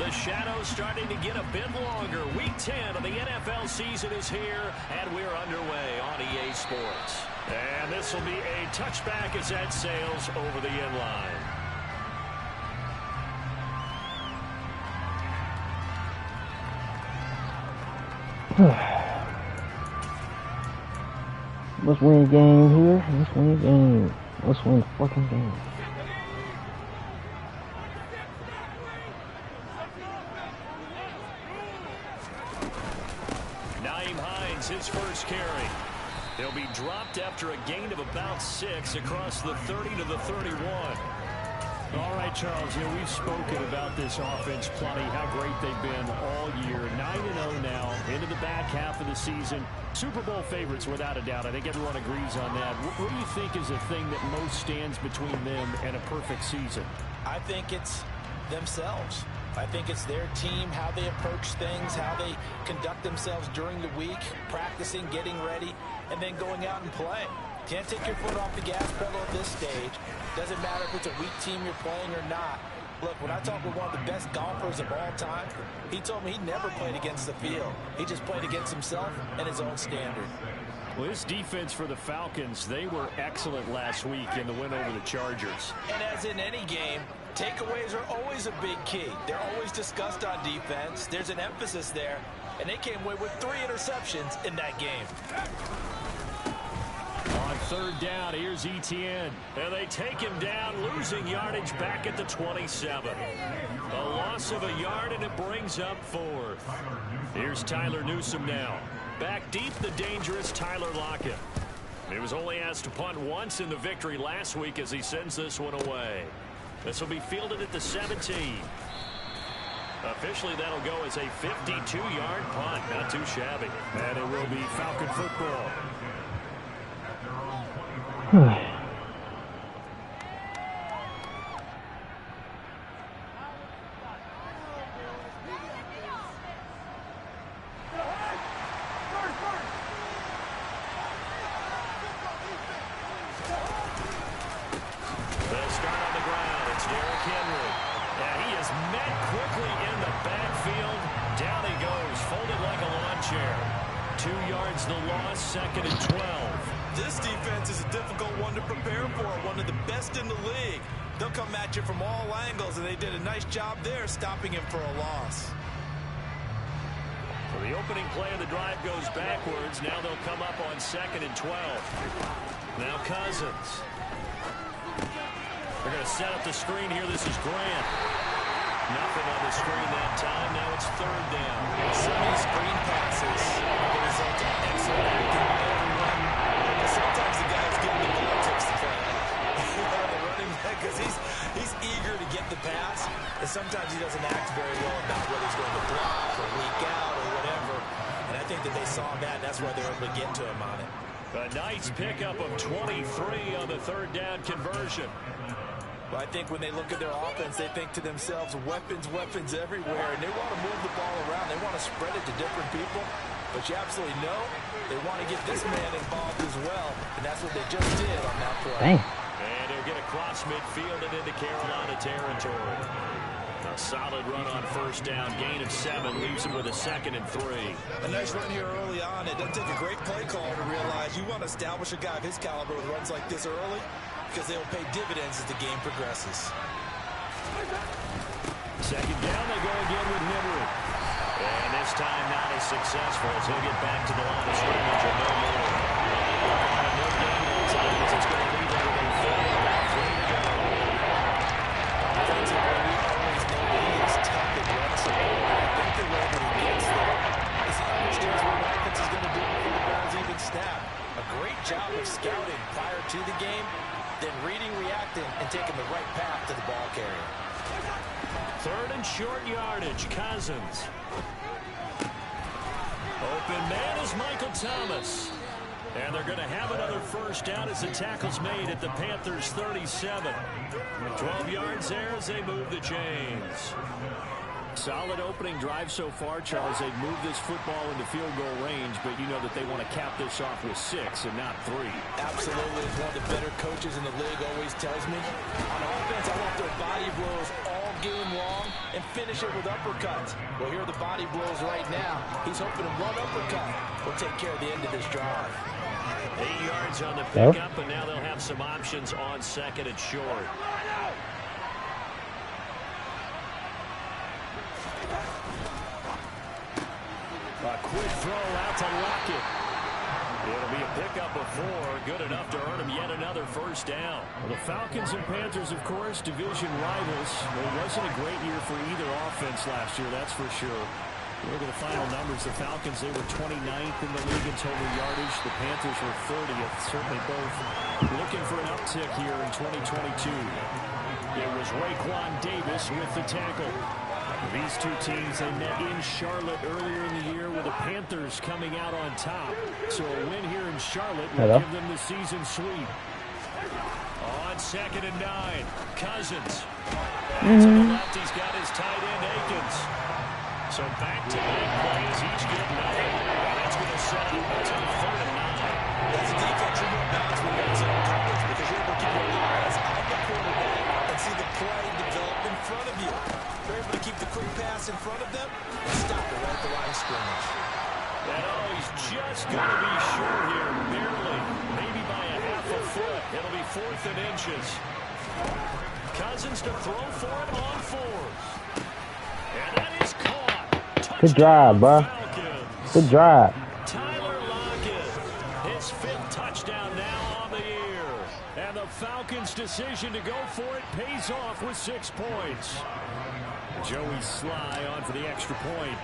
the shadows starting to get a bit longer. Week 10 of the NFL season is here, and we're underway on EA Sports. And this will be a touchback as that sails over the end line. Let's win a game here. Let's win a game. Let's win a fucking game. His first carry. He'll be dropped after a gain of about 6 across the 30 to the 31. All right, Charles, we've spoken about this offense plenty, how great they've been all year. 9-0 now, into the back half of the season. Super Bowl favorites, without a doubt. I think everyone agrees on that. What do you think is the thing that most stands between them and a perfect season? I think it's themselves. I think it's their team, how they approach things, how they conduct themselves during the week, practicing, getting ready, and then going out and playing. Can't take your foot off the gas pedal at this stage. Doesn't matter if it's a weak team you're playing or not. Look, when I talk with one of the best golfers of all time, he told me he never played against the field. He just played against himself and his own standard. Well, this defense for the Falcons, they were excellent last week in the win over the Chargers. And as in any game, takeaways are always a big key. They're always discussed on defense. There's an emphasis there, and they came away with 3 interceptions in that game. On third down, here's Etienne. And they take him down, losing yardage back at the 27. A loss of a yard, and it brings up 4th. Here's Tyler Newsome now. Back deep, the dangerous Tyler Lockett. He was only asked to punt once in the victory last week as he sends this one away. This will be fielded at the 17. Officially, that'll go as a 52-yard punt. Not too shabby. And it will be Falcon football. Second and 12. This defense is a difficult one to prepare for, one of the best in the league. They'll come at you from all angles, and they did a nice job there stopping him for a loss. So the opening play of the drive goes backwards. Now they'll come up on 2nd and 12. Now Cousins. They're going to set up the screen here. This is Grant. Nothing on the screen that time. Now it's 3rd down. Some of these screen passes are the result of excellent acting by everyone. But sometimes the guy who's getting the ball takes the play. The running back, because he's eager to get the pass, and sometimes he doesn't act very well about whether he's going to block or leak out or whatever. And I think that they saw that, and that's why they were able to get to him on it. A nice pickup of 23 on the 3rd down conversion. But I think when they look at their offense, they think to themselves, weapons, weapons everywhere, and they want to move the ball around. They want to spread it to different people. But you absolutely know they want to get this man involved as well, and that's what they just did on that play. Dang. And he'll get across midfield and into Carolina territory. A solid run on 1st down, gain of 7, leaves him with a 2nd and 3. A nice run here early on. It doesn't take a great play caller to realize you want to establish a guy of his caliber with runs like this early, because they'll pay dividends as the game progresses. 2nd down, they go again with Henry. And this time not as successful as he'll get back to the line of scrimmage and no more. No gain on time as it's going to leave him with a 4th and 3 to go. Offensively, we always know that he is tough and run-support. I think the way that he gets there is he understands what offense is going to do before the Browns even snap. A great job of scouting prior to the game, then reading, reacting, and taking the right path to the ball carrier. 3rd and short yardage, Cousins. Open man is Michael Thomas. And they're going to have another 1st down as the tackle's made at the Panthers' 37. 12 yards there as they move the chains. Solid opening drive so far, Charles. They've moved this football into field goal range, but you know that they want to cap this off with 6 and not 3. Absolutely. As one of the better coaches in the league always tells me, on offense, I want their body blows all game long and finish it with uppercuts. Well, here are the body blows right now. He's hoping one uppercut will take care of the end of this drive. 8 yards on the pickup, and now they'll have some options on second and short. A quick throw out to Lockett. It'll be a pickup of 4, good enough to earn him yet another first down. Well, the Falcons and Panthers, of course, division rivals. Well, it wasn't a great year for either offense last year, that's for sure. Look at the final numbers. The Falcons, they were 29th in the league in total yardage. The Panthers were 30th. Certainly both looking for an uptick here in 2022. It was Raekwon Davis with the tackle. These two teams, they met in Charlotte earlier in the year with the Panthers coming out on top. So a win here in Charlotte will give them the season sweep. On second and 9, Cousins. To the left, he's got his tight end, Akins. So back-to-back plays, each get nothing. And that's going to set up until 3rd and 9. That's a defense you won't bounce when you're in college because you're able to keep your eyes on the quarterback and see the play develop in front of you. They're able to keep the quick pass in front of them and stop it right at the line of scrimmage. And he's just going to be short here, barely, maybe by a half a foot. It'll be 4th and inches. Cousins to throw for it on 4th. And that is caught. Good drive, bro. Good drive. Tyler Lockett, his 5th touchdown now on the year. And the Falcons' decision to go for it pays off with 6 points. Joey Sly on for the extra point.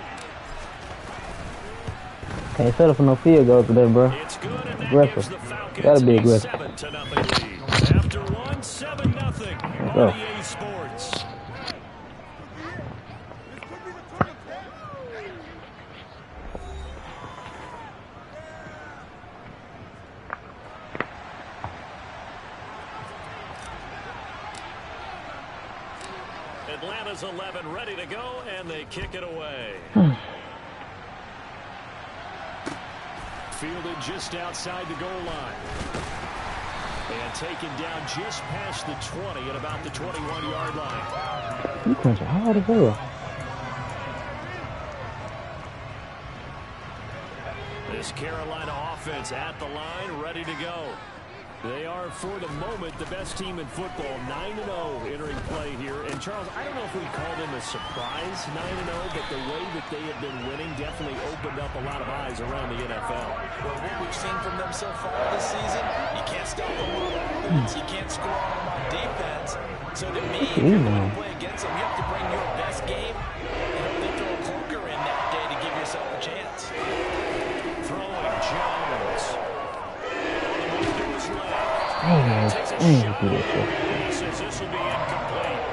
Can't settle for no field goals today, bro. It's good, and that Aggressive. gives the Falcons Gotta be a aggressive. 7-0 lead. After 1, 7-0 on EA Sports. Atlanta's 11 ready to go, and they kick it away. Fielded just outside the goal line. And taken down just past the 20 at about the 21-yard line. You punch it hard as hell. This Carolina offense at the line, ready to go. They are, for the moment, the best team in football, 9-0 entering play here. And, Charles, I don't know if we call them a surprise 9-0, but the way that they have been winning definitely opened up a lot of eyes around the NFL. Well, what we've seen from them so far this season, you can't stop them on offense, you can't score on them on defense. So to me, if you're going to play against them, you have to bring your best game and hope they throw a clunker in that day to give yourself a chance. Throwing Jones. This will be incomplete.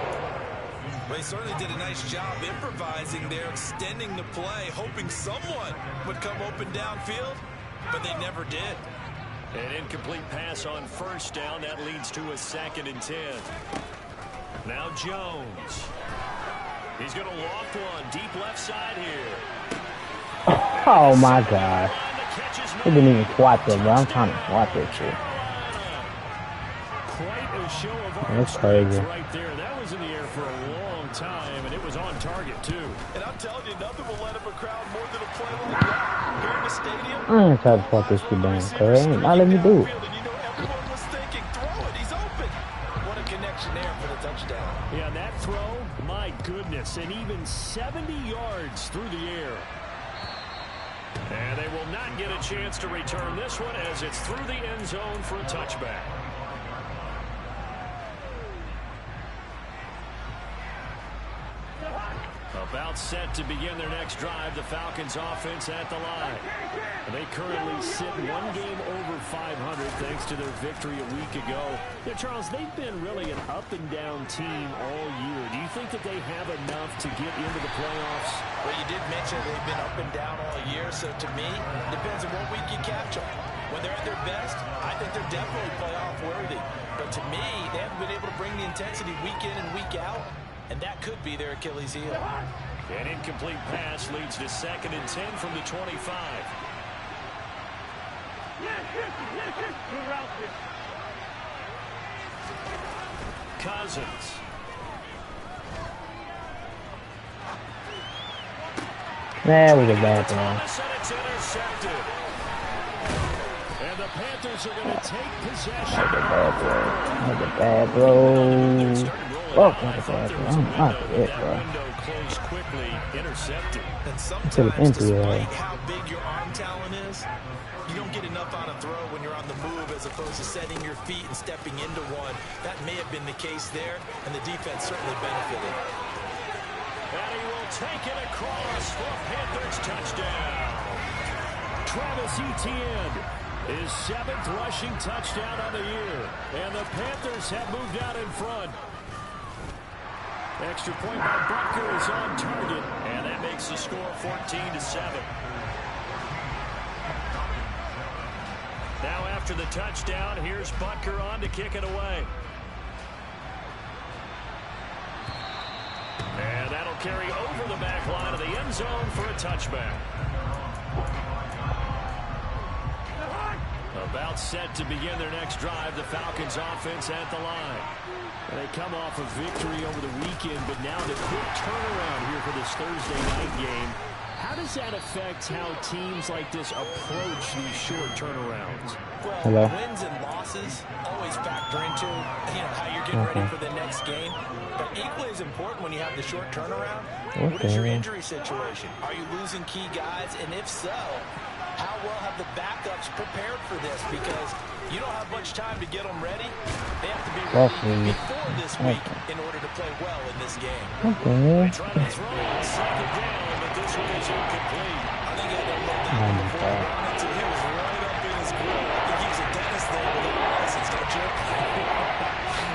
Well, he certainly did a nice job improvising there, extending the play, hoping someone would come open downfield, but they never did. An incomplete pass on first down. That leads to a 2nd and 10. Now Jones. He's going to loft one deep left side here. Oh my God. He didn't even swat that, bro. I'm trying to swat that shit. Quite a show of That's crazy. right there. That was in the air for a long time, and it was on target, too. And I'm telling you, nothing will let up a crowd more than a play like that. Here in the stadium, I ain't trying to fuck this shit down, cuz. Ain't not let me do it. and you know everyone was thinking, throw it, he's open. What a connection there for the touchdown. Yeah, that throw, my goodness, and even 70 yards through the air. And they will not get a chance to return this one as it's through the end zone for a touchback. About set to begin their next drive, the Falcons offense at the line. They currently sit 1 game over 500 thanks to their victory a week ago. Yeah, Charles, they've been really an up-and-down team all year. Do you think that they have enough to get into the playoffs? Well, you did mention they've been up and down all year, so to me, it depends on what week you catch them. When they're at their best, I think they're definitely playoff worthy. But to me, they haven't been able to bring the intensity week in and week out, and that could be their Achilles heel. An incomplete pass leads to 2nd and 10 from the 25. Cousins. That was a bad throw. And it's intercepted. And the Panthers are going to take possession. That was a bad throw. That was a bad throw. Oh, that was a bad throw. I'm not it, bro. Close quickly, intercepted. And sometimes, despite how big your arm talent is, you don't get enough on a throw when you're on the move as opposed to setting your feet and stepping into one. That may have been the case there, and the defense certainly benefited. And he will take it across for a Panthers touchdown. Travis Etienne, his 7th rushing touchdown on the year. And the Panthers have moved out in front. Extra point by Butker is on target. And that makes the score 14-7. Now after the touchdown, here's Butker on to kick it away. And that'll carry over the back line of the end zone for a touchback. About set to begin their next drive, the Falcons offense at the line. They come off a victory over the weekend, but now the quick turnaround here for this Thursday night game. How does that affect how teams like this approach these short turnarounds? Well, wins and losses always factor into how you're getting ready for the next game. But equally as important when you have the short turnaround, what is your injury situation? Are you losing key guys? And if so, how well have the backups prepared for this? Because you don't have much time to get them ready. They have to be ready before this week in order to play well in this game. They try to throw on second down, but this one is incomplete. I think he had to look down before he wanted to. He was right up in his grill. I think he was a dentist there with a license, don't you?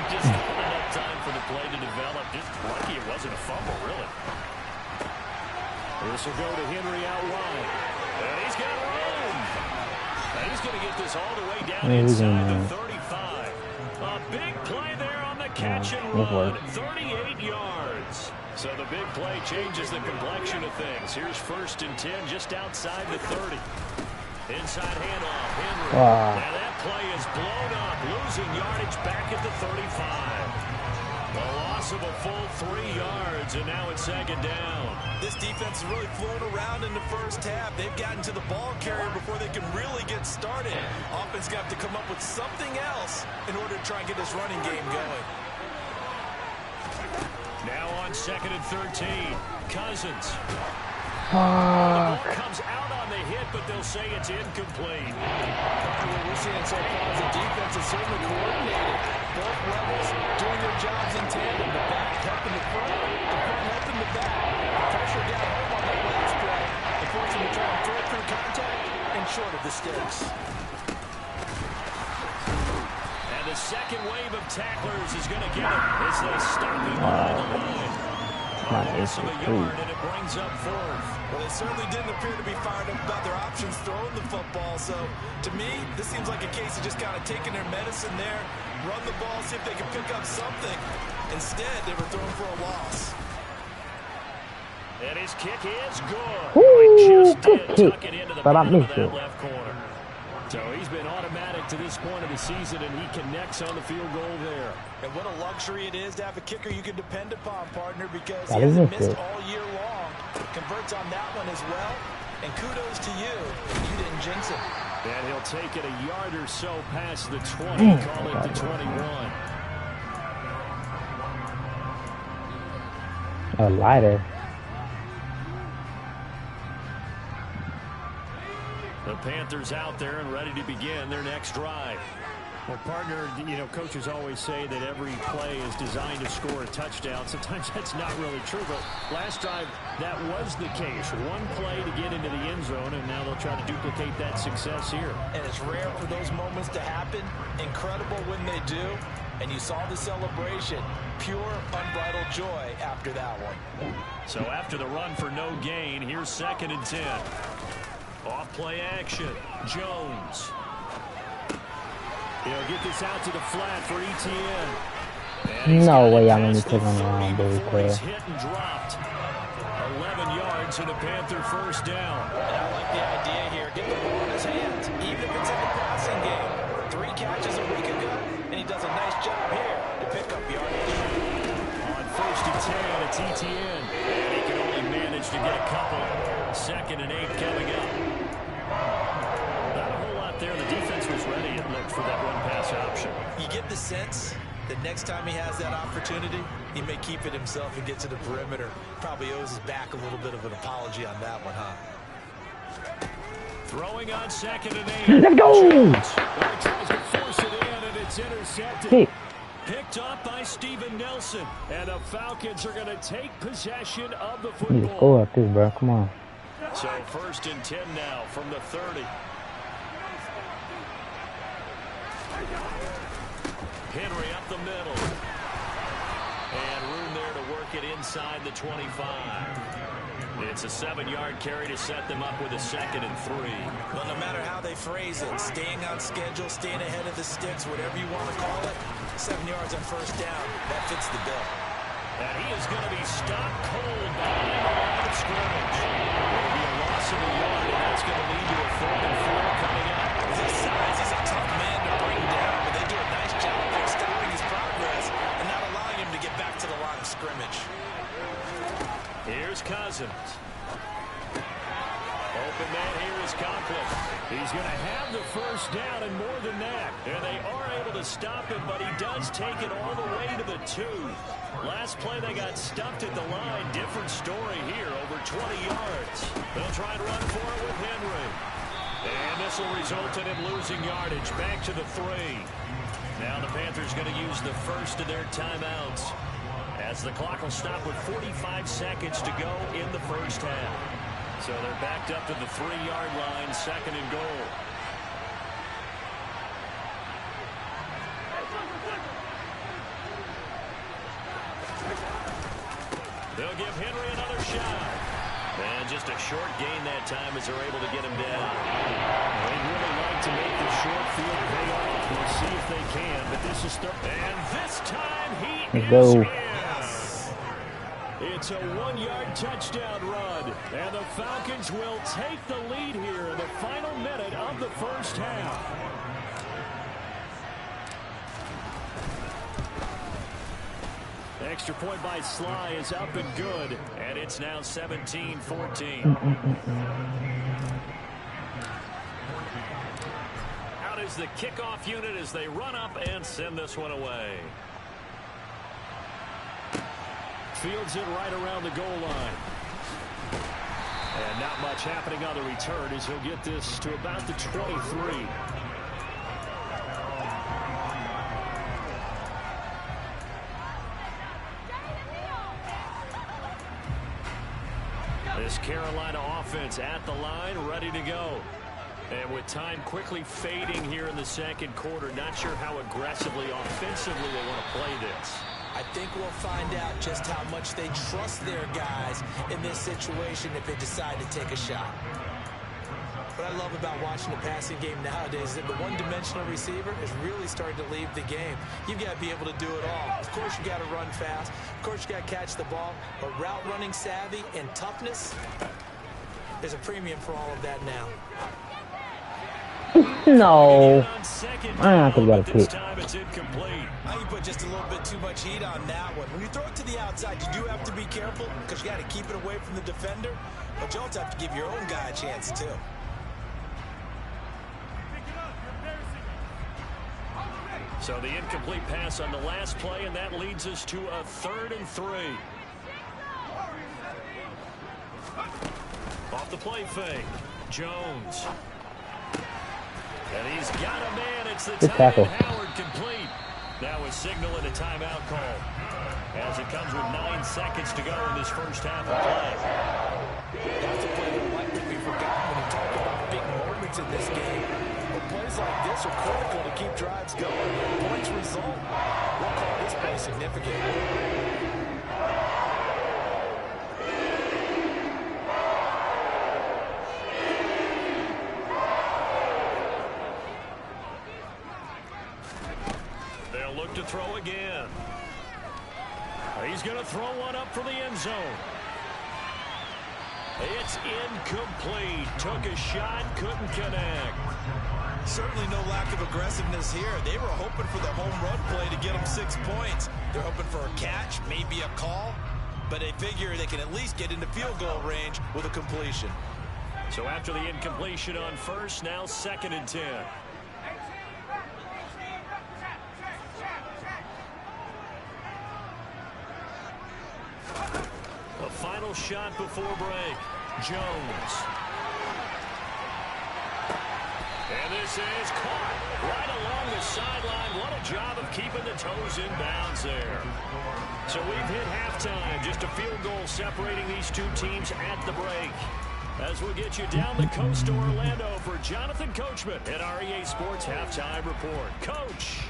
Just not enough time for the play to develop. Just lucky it wasn't a fumble, really. This will go to Henry out wide. And he's got room. And he's going to get this all the way down inside the 35. A big play there on the catch and run. 38 yards. So the big play changes the complexion of things. Here's 1st and 10 just outside the 30. Inside handoff, Henry. And that play is blown up, losing yardage back at the 35. A loss of a full 3 yards, and now it's 2nd down. This defense has really flown around in the first half. They've gotten to the ball carrier before they can really get started. Offense got to come up with something else in order to try and get this running game going. Now on 2nd and 13, Cousins. The ball comes out on the hit, but they'll say it's incomplete. What we're seeing so far is the defense is certainly coordinated. Both levels doing their jobs in tandem. The back helping the front helping the back. Pressure got home on that last play. They force him to try and throw through contact and short of the sticks. And the second wave of tacklers is going to get him as they stop him on the line. Loss of a yard, and it brings up 4th. Well, they certainly didn't appear to be fired up about their options throwing the football. So, to me, this seems like a case of just kind of taking their medicine there, run the ball, see if they can pick up something. Instead, they were throwing for a loss. And his kick is good. Ooh, Just good did kick. tuck it into the But I bottom of missed that it. left corner. So he's been automatic to this point of the season, and he connects on the field goal there. And what a luxury it is to have a kicker you can depend upon, partner, because That he hasn't is missed it. all year long. Converts on that one as well. And kudos to you. You didn't jinx him. And he'll take it a yard or so past the 20, call it the 21. A lighter. The Panthers out there and ready to begin their next drive. Well, partner, coaches always say that every play is designed to score a touchdown. Sometimes that's not really true, but last drive, that was the case. One play to get into the end zone, and now they'll try to duplicate that success here. And it's rare for those moments to happen. Incredible when they do. And you saw the celebration. Pure, unbridled joy after that one. So after the run for no gain, here's 2nd and 10. Off play action. Jones. He'll get this out to the flat for Etienne. No way I'm going to take him around, baby. He's hit and dropped. 11 yards and a Panther 1st down. And I like the idea here. Get the ball in his hands, even if it's in the passing game. 3 catches a week ago, and he does a nice job here to pick up yardage. On 1st and 10, it's Etienne. And he can only manage managed to get a couple. 2nd and 8 coming up. Not a whole lot there. The defense was ready, it looked, for that run-pass option. You get the sense that next time he has that opportunity, he may keep it himself and get to the perimeter. Probably owes his back a little bit of an apology on that one, huh? Throwing on 2nd and 8. Let's go! He tries to force it in, and it's intercepted. Hey. Picked up by Steven Nelson. And the Falcons are going to take possession of the You need to football. score up this, bro. Come on. So 1st and 10 now from the 30. Henry up the middle. And room there to work it inside the 25. It's a 7-yard carry to set them up with a 2nd and 3. Well, no matter how they phrase it, staying on schedule, staying ahead of the sticks, whatever you want to call it, 7 yards on 1st down, that fits the bill. And he is going to be stopped cold behind the line of scrimmage. It'll be a loss of a yard, and that's going to lead to a 4th and 4 coming up. His size is a tough man to bring down, but they do a nice job there stopping his progress and not allowing him to get back to the line of scrimmage. Here's Cousins. Open man here is Conklin. He's going to have the 1st down and more than that. And they are able to stop him, but he does take it all the way to the 2. Last play they got stuffed at the line. Different story here, over 20 yards. They'll try and run for it with Henry. And this will result in him losing yardage. Back to the 3. Now the Panthers going to use the first of their timeouts, as the clock will stop with 45 seconds to go in the 1st half. So they're backed up to the 3-yard line, 2nd and goal. They'll give Henry another shot. And just a short gain that time as they're able to get him down. They'd really like to make the short field pay off. We'll see if they can, but this is And this time he Let's is go. in. It's a 1-yard touchdown run, and the Falcons will take the lead here in the final minute of the 1st half. Extra point by Sly is up and good, and it's now 17-14. Out is the kickoff unit as they run up and send this one away. Fields it right around the goal line. And not much happening on the return as he'll get this to about the 23. This Carolina offense at the line, ready to go. And with time quickly fading here in the 2nd quarter, not sure how aggressively, offensively they want to play this. I think we'll find out just how much they trust their guys in this situation if they decide to take a shot. What I love about watching the passing game nowadays is that the one-dimensional receiver is really starting to leave the game. You've got to be able to do it all. Of course, you got to run fast. Of course, you got to catch the ball. But route running savvy and toughness, there's a premium for all of that now. No. I think about a pick. time it's incomplete. Now you put just a little bit too much heat on that one. When you throw it to the outside, you do have to be careful because you got to keep it away from the defender. But you also have to give your own guy a chance, too. So the incomplete pass on the last play, and that leads us to a 3rd and 3. Off the play fake, Jones. And he's got a man. It's the tight end Howard complete. That was signaling a timeout call, as it comes with 9 seconds to go in this 1st half of play. That's a play that likely to be forgotten when you talk about big moments in this game. But plays like this are critical to keep drives going. Points result. We'll call this play significant. To throw again. He's going to throw one up for the end zone. It's incomplete. Took a shot, couldn't connect. Certainly no lack of aggressiveness here. They were hoping for the home run play to get them 6 points. They're hoping for a catch, maybe a call. but they figure they can at least get into field goal range with a completion. So after the incompletion on first, now 2nd and 10. A final shot before break. Jones. And this is caught right along the sideline. What a job of keeping the toes in bounds there. So we've hit halftime. Just a field goal separating these two teams at the break. As we get you down the coast to Orlando for Jonathan Coachman at our EA Sports Halftime Report. Coach.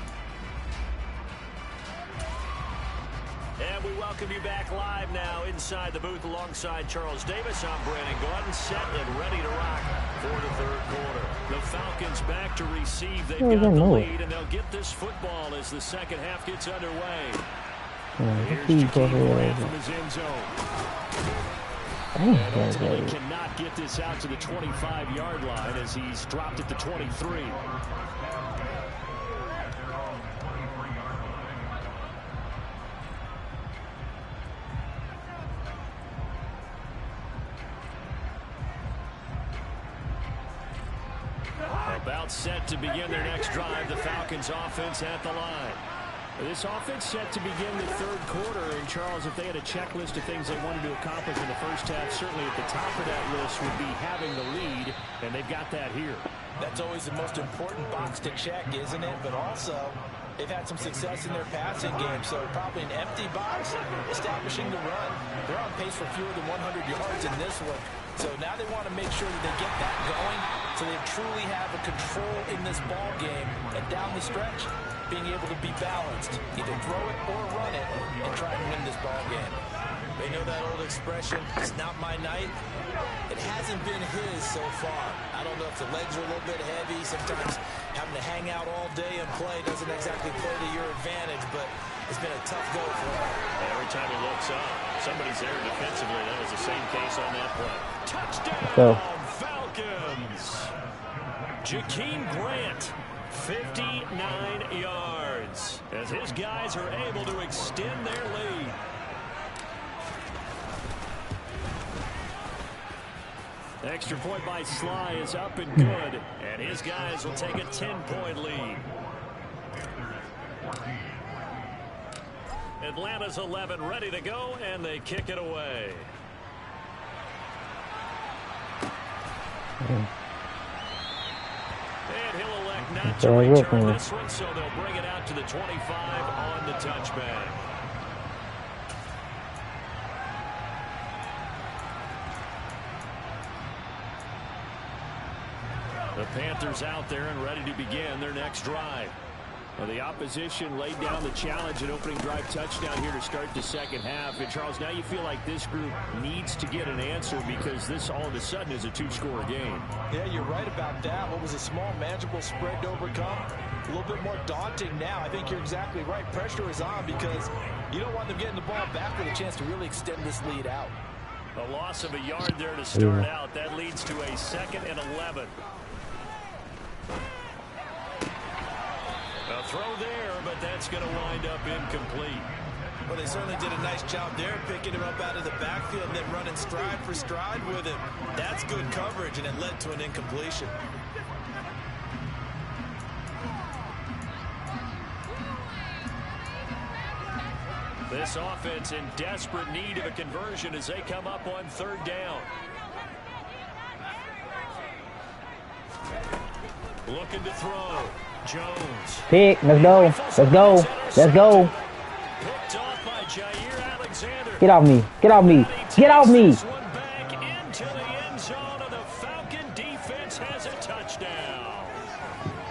And we welcome you back live now inside the booth alongside Charles Davis. I'm Brandon Gordon, set and ready to rock for the 3rd quarter. The Falcons back to receive. They've got the lead, and they'll get this football as the second half gets underway. Here's Jakeem Grant from his end zone. And ultimately cannot get this out to the 25-yard line as he's dropped it to 23. About set to begin their next drive. The Falcons offense at the line. This offense set to begin the 3rd quarter. And Charles, if they had a checklist of things they wanted to accomplish in the first half, certainly at the top of that list would be having the lead, and they've got that here. That's always the most important box to check, isn't it? But also, they've had some success in their passing game, so probably an empty box, establishing the run. They're on pace for fewer than 100 yards in this one. So now they want to make sure that they get that going so they truly have a control in this ball game. And down the stretch, being able to be balanced, either throw it or run it, and try and win this ball game. They know that old expression, it's not my night. It hasn't been his so far. I don't know if the legs are a little bit heavy. Sometimes having to hang out all day and play doesn't exactly play to your advantage, but it's been a tough go for him. Every time he looks up, somebody's there defensively. That was the same case on that play. Touchdown, Falcons! Jakeem Grant, 59 yards, as his guys are able to extend their lead. Extra point by Sly is up and good, and his guys will take a 10-point lead. Atlanta's 11 ready to go, and they kick it away. And he'll elect not to return this one, so they'll bring it out to the 25 on the touchback. The Panthers out there and ready to begin their next drive. Well, the opposition laid down the challenge and opening drive touchdown here to start the second half. And, Charles, now you feel like this group needs to get an answer because this all of a sudden is a 2-score game. Yeah, you're right about that. What was a small, manageable spread to overcome? A little bit more daunting now. I think you're exactly right. Pressure is on because you don't want them getting the ball back with a chance to really extend this lead out. A loss of a yard there to start out. That leads to a 2nd and 11. A throw there, but that's going to wind up incomplete. Well, they certainly did a nice job there, picking him up out of the backfield and then running stride for stride with him. That's good coverage, and it led to an incompletion. This offense in desperate need of a conversion as they come up on 3rd down. Looking to throw. Jones. Pick. Let's go. Let's go. Let's go. Picked off by Jair Alexander. Get off me. Get off me. Get off me. This one back into the end zone, and the Falcon defense has a touchdown.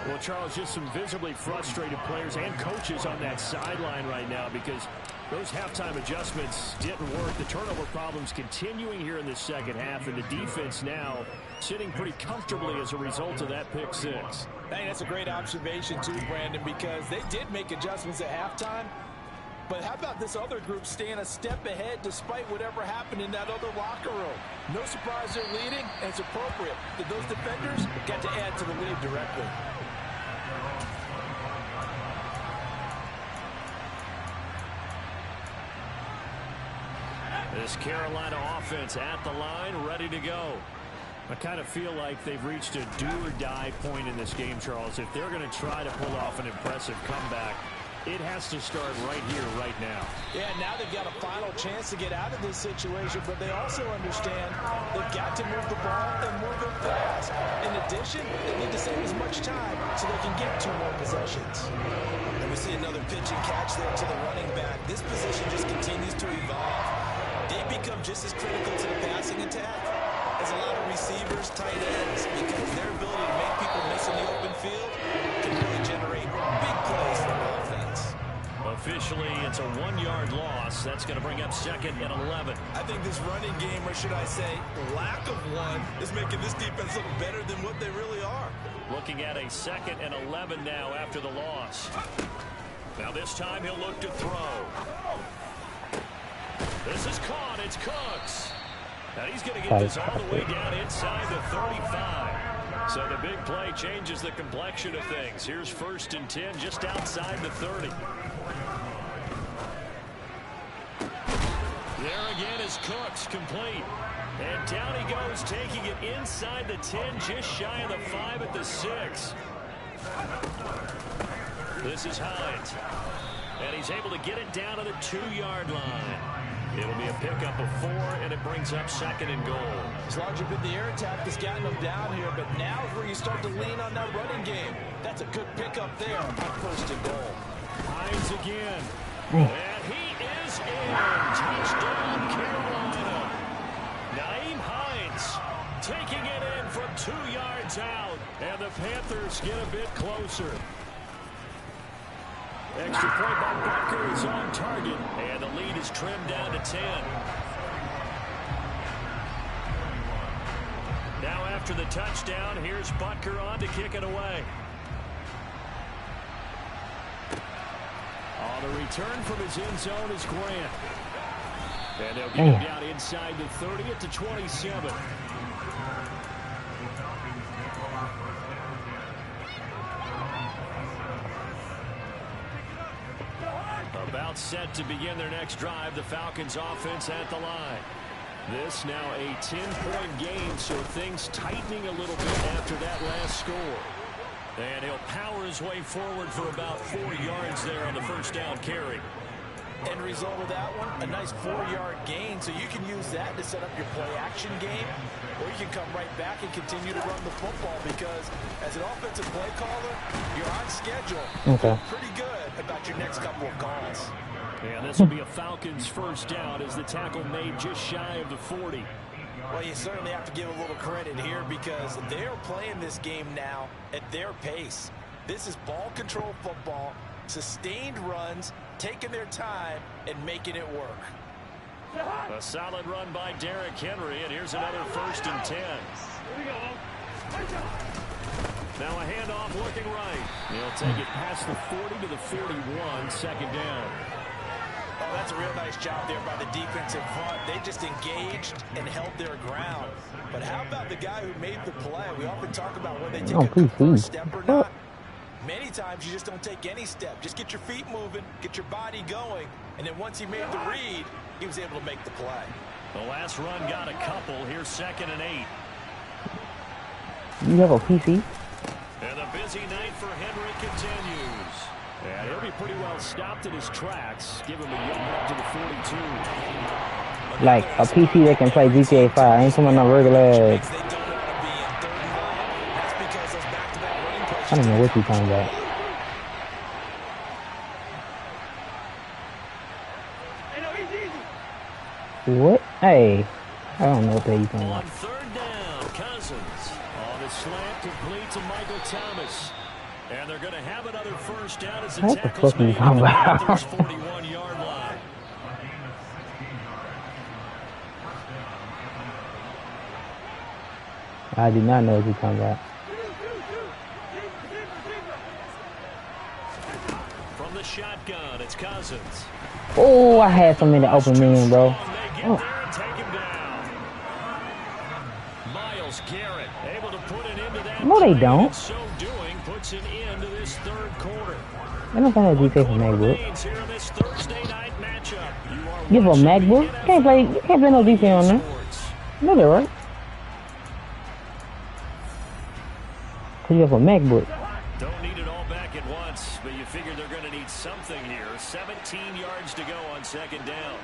Well, Charles, just some visibly frustrated players and coaches on that sideline right now because those halftime adjustments didn't work. The turnover problems continuing here in the second half, and the defense now sitting pretty comfortably as a result of that pick six. Hey, that's a great observation too, Brandon, because they did make adjustments at halftime. But how about this other group staying a step ahead despite whatever happened in that other locker room? No surprise they're leading, and it's appropriate that those defenders got to add to the lead directly. This Carolina offense at the line, ready to go. I kind of feel like they've reached a do-or-die point in this game, Charles. If they're going to try to pull off an impressive comeback, it has to start right here, right now. Yeah, now they've got a final chance to get out of this situation, but they also understand they've got to move the ball and move it fast. In addition, they need to save as much time so they can get 2 more possessions. And we see another pitch and catch there to the running back. This position just continues to evolve. They become just as critical to the passing attack as a lot of receivers, tight ends, because their ability to make people miss in the open field can really generate big plays for offense. Officially, it's a 1-yard loss. That's going to bring up 2nd and 11. I think this running game, or should I say lack of one, is making this defense look better than what they really are. Looking at a 2nd and 11 now after the loss. Now this time he'll look to throw. This is caught. It's Cooks. Now he's going to get this all the way down inside the 35. So the big play changes the complexion of things. Here's 1st and 10 just outside the 30. There again is Cooks, complete. And down he goes, taking it inside the 10, just shy of the 5 at the 6. This is Hines. And he's able to get it down to the 2-yard line. It'll be a pickup of 4, and it brings up 2nd and goal. As long as you've been the air attack that's gotten them down here, but now is where you start to lean on that running game. That's a good pickup there on 1st and goal. Hines again. And he is in. Touchdown, Carolina. Naeem Hines taking it in from 2 yards out, and the Panthers get a bit closer. Extra point by Butker is on target, and the lead is trimmed down to 10. Now after the touchdown, here's Butker on to kick it away. On the return from his end zone is Grant. And they'll get him down inside the 30 at the 27. About set to begin their next drive, the Falcons offense at the line. This now a 10-point game, so things tightening a little bit after that last score. And he'll power his way forward for about 4 yards there on the 1st down carry. End result of that one, a nice 4-yard gain, so you can use that to set up your play-action game, or you can come right back and continue to run the football, because as an offensive play caller, you're on schedule. Okay. Pretty good about your next couple of calls. And this will be a Falcons 1st down as the tackle made just shy of the 40. Well, you certainly have to give a little credit here because they're playing this game now at their pace. This is ball control football, sustained runs, taking their time and making it work. A solid run by Derrick Henry, and here's another 1st and 10. Now a handoff looking right. He'll take it past the 40 to the 41, 2nd down. Oh, that's a real nice job there by the defensive front. They just engaged and held their ground. But how about the guy who made the play? We often talk about whether they take a first step or not. Many times you just don't take any step. Just get your feet moving, get your body going, and then once he made the read, he was able to make the play. The last run got a couple. Here's 2nd and 8. You have a PC? And the busy night for Henry continues. And he'll be pretty well stopped in his tracks. Give him a young up to the 42. Like a PC that can play GTA 5. I ain't talking about no regular. I don't know what you're talking about. What? Hey, I don't know what you're talking about. On 3rd down, Cousins on the slant complete to Michael Thomas. And they're going to have another 1st down as the tackle's made on the Panthers' 41-yard line. I do not know what you're talking about. From the shotgun, it's Cousins. Oh, I had some in the open man, bro. Oh. Miles Garrett able to put it into that. No, they don't. So doing puts an end to this 3rd quarter. I don't think I GTA from Neighborhood. Here in this Thursday night matchup. You are Give a MacBook? You can't play no defense on there. No, they're right. Cause you have a MacBook. Don't need it all back at once, but you figure they're going to need something here. 17 yards to go on second down.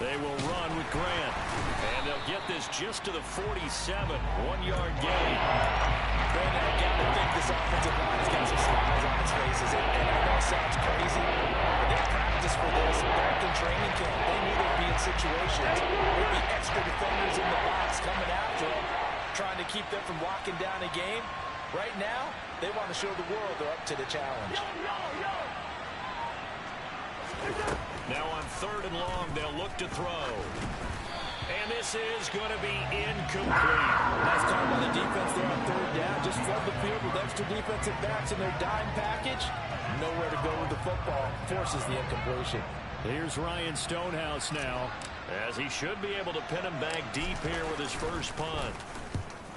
They will run with Grant. And they'll get this just to the 47. 1-yard gain. Brandon, I got to think this offensive line has got some smiles on its faces. And I know it sounds crazy, but they practiced for this back in training camp. They knew they'd be in situations. There'd be extra defenders in the box coming after them, trying to keep them from locking down a game. Right now, they want to show the world they're up to the challenge. Now on 3rd and long, they'll look to throw. And this is going to be incomplete. Nice call by the defense there on 3rd down. Just flood the field with extra defensive backs in their dime package. Nowhere to go with the football. Forces the incompletion. Here's Ryan Stonehouse now, as he should be able to pin him back deep here with his first punt.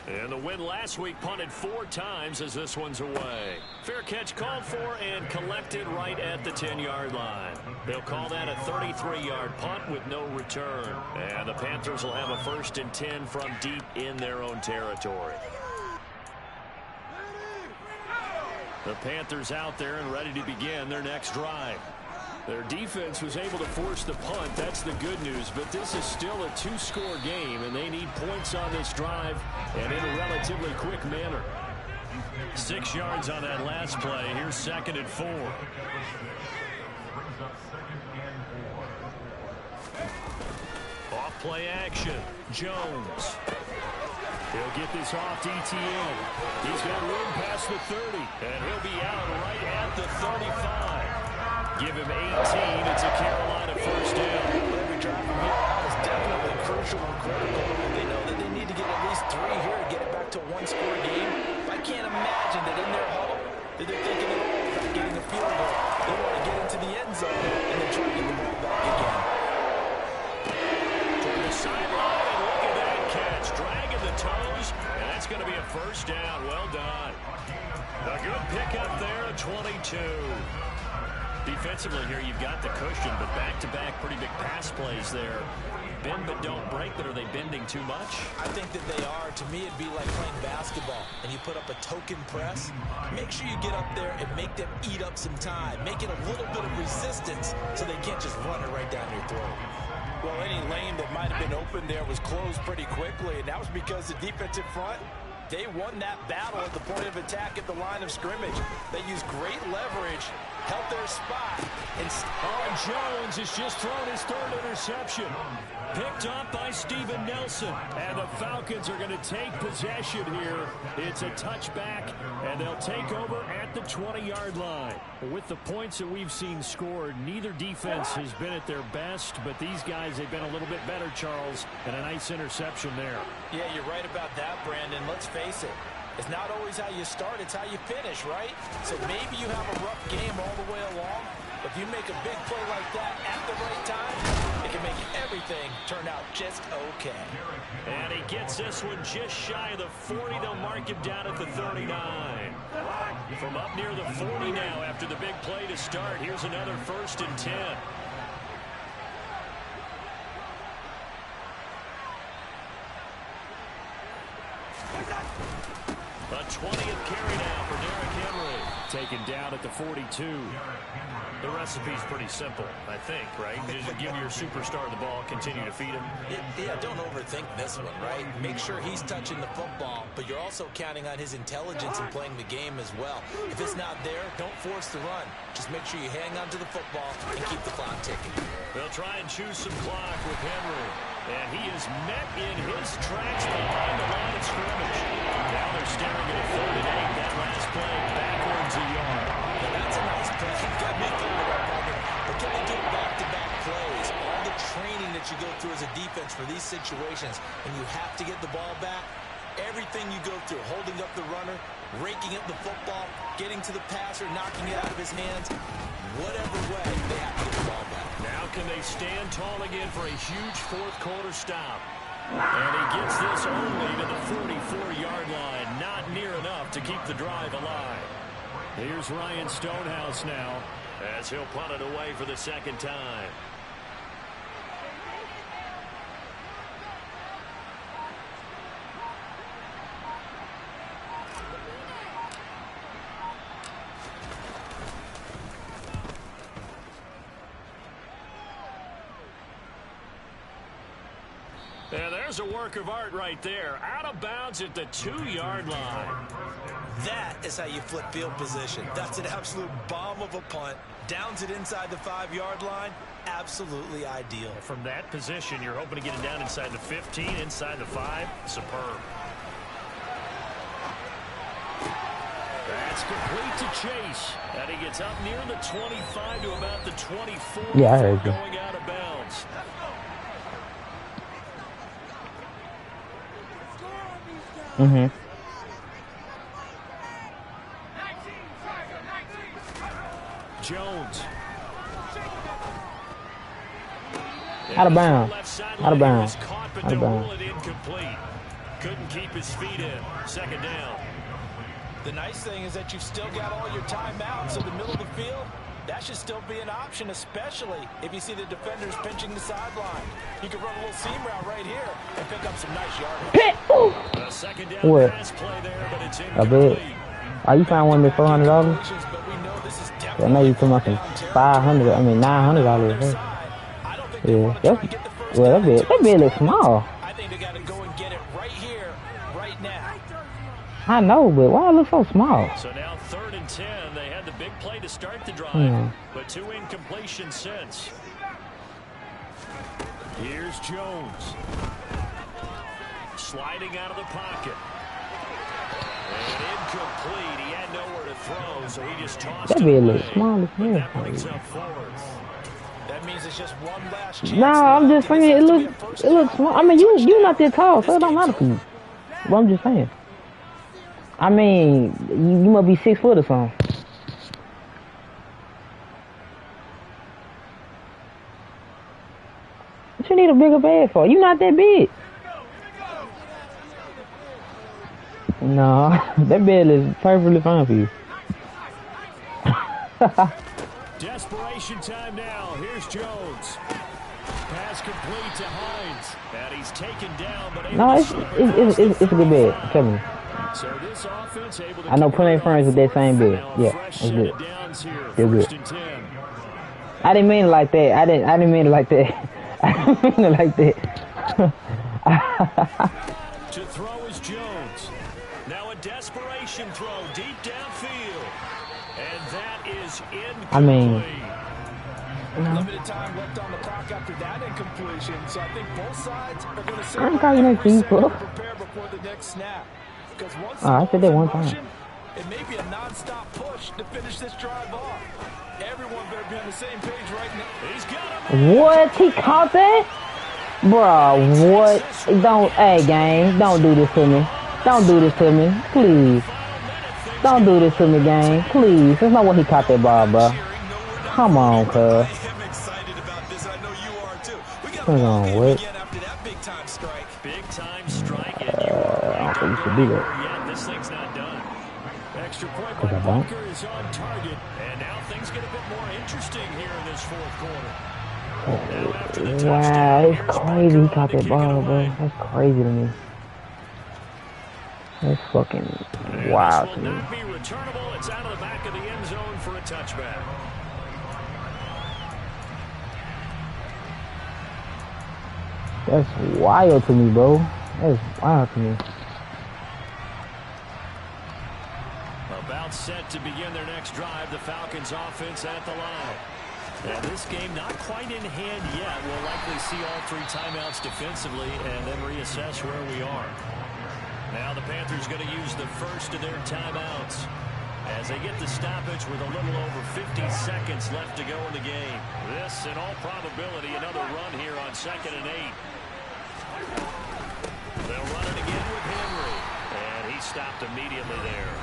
And the win last week punted 4 times as this one's away. Fair catch called for and collected right at the 10-yard line. They'll call that a 33-yard punt with no return. And the Panthers will have a 1st and 10 from deep in their own territory. The Panthers out there and ready to begin their next drive. their defense was able to force the punt. That's the good news. But this is still a 2-score game, and they need points on this drive and in a relatively quick manner. 6 yards on that last play. Here's 2nd and 4. Off play action. Jones. He'll get this off to ETN. He's got room past the 30. And he'll be out right at the 35. Give him 18. It's a Carolina first down. Every drive from here out is definitely crucial and critical. They know that they need to get at least 3 here to get it back to a 1-score game. But I can't imagine that in their huddle that they're thinking at all about getting a field goal. They want to get into the end zone and then try to get the ball back again. Toward the sideline, and look at that catch. Dragging the toes, and that's going to be a first down. Well done. A good pickup there at 22. Defensively here, you've got the cushion, but back-to-back pretty big pass plays there. Bend but don't break, but are they bending too much? I think that they are. To me, it'd be like playing basketball, and you put up a token press. Make sure you get up there and make them eat up some time. Make it a little bit of resistance so they can't just run it right down your throat. Well, any lane that might have been open there was closed pretty quickly, and that was because the defensive front, they won that battle at the point of attack at the line of scrimmage. They used great leverage, held their spot. And Jones has just thrown his 3rd interception. Picked up by Steven Nelson. And the Falcons are going to take possession here. It's a touchback, and they'll take over at the 20-yard line. With the points that we've seen scored, neither defense has been at their best, but these guys, they've been a little bit better, Charles, and a nice interception there. Yeah, you're right about that, Brandon. Let's face it. It's not always how you start, it's how you finish, right? So maybe you have a rough game all the way along, but if you make a big play like that at the right time, it can make everything turn out just okay. And he gets this one just shy of the 40. They'll mark him down at the 39. From up near the 40 now after the big play to start. Here's another 1st and 10. A 20th carry now for Derrick Henry. Taken down at the 42. The recipe's pretty simple, I think, right? Just give your superstar the ball, continue to feed him. Yeah, don't overthink this one, right? Make sure he's touching the football, but you're also counting on his intelligence in playing the game as well. If it's not there, don't force the run. Just make sure you hang on to the football and keep the clock ticking. They'll try and choose some clock with Henry. And he is met in his tracks behind the line of scrimmage. Now they're staring at a 3rd and 8. That last play backwards a yard. Now that's a nice play. You've got me thinking about that. But can they do back-to-back plays? All the training that you go through as a defense for these situations, and you have to get the ball back. Everything you go through, holding up the runner, raking up the football, getting to the passer, knocking it out of his hands. Whatever way, they have to get the ball back. Now can they stand tall again for a huge 4th quarter stop? And he gets this only to the 44-yard line. Not near enough to keep the drive alive. Here's Ryan Stonehouse now. As he'll punt it away for the second time. And there's a work of art right there. Out of bounds at the 2-yard line. That is how you flip field position. That's an absolute bomb of a punt. Downs it inside the 5-yard line. Absolutely ideal. From that position, you're hoping to get it down inside the 15, inside the 5. Superb. That's complete to Chase. And he gets up near the 25 to about the 24. Yeah, I heard you. Going out of bounds. Mm-hmm. Jones. Out of bounds. Out of bounds. Out of bounds. Couldn't keep his feet in. Second down. The nice thing is that you've still got all your timeouts in the middle of the field. That should still be an option, especially if you see the defenders pinching the sideline. You can run a little seam route right here and pick up some nice yardage. A second down What? pass play there, but it's I incomplete. bet. Are you found one of the $400? I know you talking about some $500. I mean $900. Yeah, that's well. That bit looks small. I think they got to go and get it right here, right now. I know, but why it look so small? So now 3rd and 10. They had the big play to start the drive, but 2 incompletions since. Here's Jones. Sliding out of the pocket. And incomplete. He had nowhere to throw, so he just tossed That it bit away. looks small as But that hell. brings up 4th. That means it's just one last chance. No, I'm just saying it looks small. I mean, you not that tall, so it don't matter for you. But I'm just saying. I mean, you must be 6 foot or something. What you need a bigger bag for? You not that big. No, that bed is perfectly fine for you. Desperation time now. Here's Jones. Pass complete to Hines. And he's taken down, but No, it's a good bed. I'm telling you. So this offense able to I know plenty of friends with that same bed. Yeah, fresh it's set good. of downs here. It's good. 1st and 10. I didn't mean it like that. I didn't mean it like that. I didn't mean it like that. To throw is Jones. Now a desperation throw deep downfield. And that is incomplete. I mean, Limited time left on the clock after that incompletion, so I think both sides are going to sit I'm back calling that every for you, second bro. and prepare before the next snap. Because once I said that one time. it may be a non-stop push to finish this drive off. Everyone better be on the same page right now. He's got him. what? He caught that? Bro, what? Don't, hey, gang, don't do this to me. Don't do this to me, please. Don't do this to me, gang, please. That's not what he caught that ball, bro. Come on, cuz. I am excited about this. I know you are too. We got Hold on, what? again after that big time strike. Big time strike. And you are I right. don't think you should do that. Yeah, this thing's not done. Extra point Cause by I don't. Bunker is on target. And now things get a bit more interesting here in this 4th quarter. Wow, it's crazy he caught that ball, bro. That's crazy to me. That's fucking wild This to will me. not be returnable. It's out of the back of the end zone for a touchback. That's wild to me, bro. That's wild to me. About set to begin their next drive. The Falcons offense at the line. And this game not quite in hand yet. We'll likely see all 3 timeouts defensively and then reassess where we are. Now the Panthers going to use the first of their timeouts as they get the stoppage with a little over 50 seconds left to go in the game. This, in all probability, another run here on 2nd and 8. They'll run it again with Henry. And he stopped immediately there.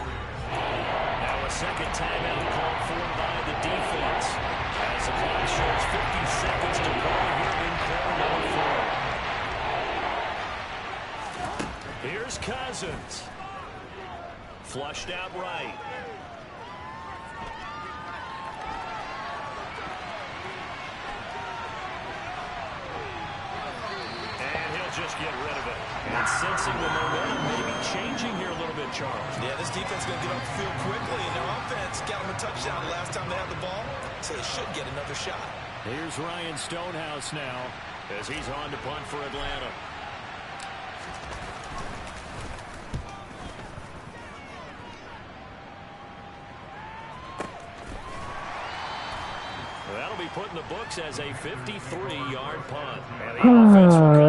Now a second timeout called for by the defense. As the clock shows 50 seconds to go here in quarter number 4. Here's Cousins. Flushed out right. get rid of it. And sensing the momentum maybe changing here a little bit, Charles. Yeah, this defense is going to get off the field quickly, and their offense got them a touchdown the last time they had the ball, so they should get another shot. Here's Ryan Stonehouse now as he's on to punt for Atlanta. That'll be put in the books as a 53-yard punt.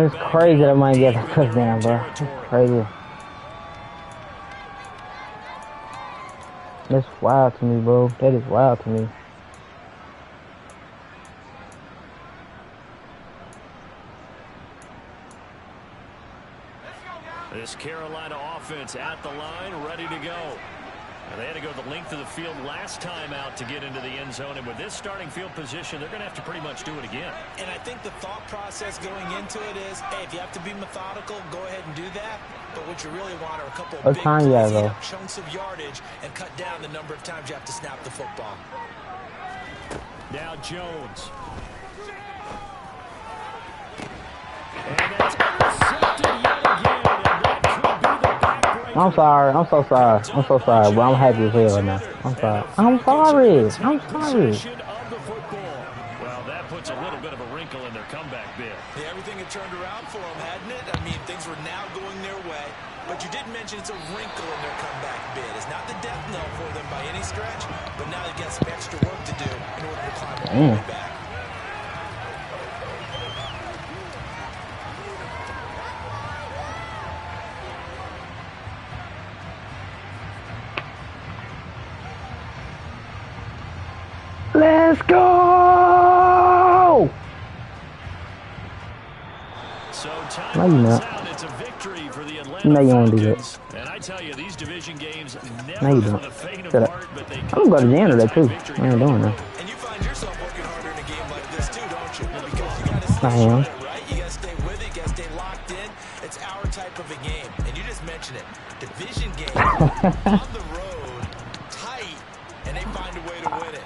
It's crazy that I might get a touchdown, bro. It's crazy. That's wild to me, bro. That is wild to me. This Carolina offense at the line, ready to go. And they had to go the length of the field last time out to get into the end zone. And with this starting field position, they're going to have to pretty much do it again. And I think the thought process going into it is, hey, if you have to be methodical, go ahead and do that. But what you really want are a couple of big plays, chunks of yardage, and cut down the number of times you have to snap the football. Now Jones. And that's intercepted yet again. I'm sorry. I'm so sorry. I'm so sorry, but I'm happy as hell right now. I'm sorry. I'm sorry. I'm sorry. Well, that puts a little bit of a wrinkle in their comeback bid. Yeah, everything had turned around for them, hadn't it? I mean, things were now going their way. But you did mention it's a wrinkle in their comeback bid. It's not the death knell for them by any stretch, but now they've got some extra work to do in order to climb all the way back. Let's go! So No, you're not. It's a victory for the Atlanta No, you won't do that. And I tell you, these division games No, you don't. Shut up. I'm gonna go to jail today too. I ain't doing that. And you find yourself working harder in a game like this too, don't you? Because you gotta stay I am. with it, right? You gotta stay with it, you gotta stay locked in. It's our type of a game. And you just mentioned it. Division game on the road, tight, and they find a way to win it.